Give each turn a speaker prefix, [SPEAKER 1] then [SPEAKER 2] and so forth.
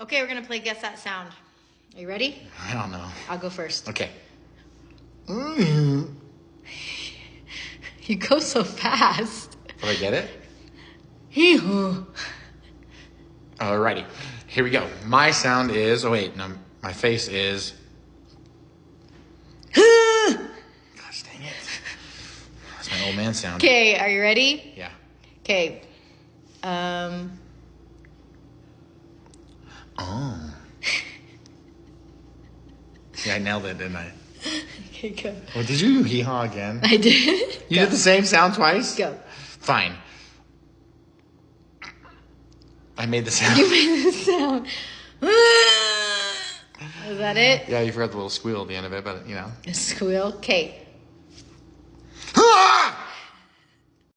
[SPEAKER 1] Okay, we're gonna play Guess That Sound. Are you ready?
[SPEAKER 2] I don't know.
[SPEAKER 1] I'll go first.
[SPEAKER 2] Okay.
[SPEAKER 1] You go so fast.
[SPEAKER 2] Did I get it?
[SPEAKER 1] Hee-hoo.
[SPEAKER 2] Alrighty. Here we go. My sound is... Oh, wait. No, my face is... Gosh, dang it. That's my old man sound.
[SPEAKER 1] Okay, are you ready?
[SPEAKER 2] Yeah.
[SPEAKER 1] Okay.
[SPEAKER 2] Oh. See, I nailed it, didn't I?
[SPEAKER 1] Okay, go.
[SPEAKER 2] Oh, did you hee-haw again?
[SPEAKER 1] I did.
[SPEAKER 2] You did the same sound twice?
[SPEAKER 1] Go.
[SPEAKER 2] Fine. I made the sound.
[SPEAKER 1] You made the sound. Is that it?
[SPEAKER 2] Yeah, you forgot the little squeal at the end of it, but, you know.
[SPEAKER 1] A squeal. Okay.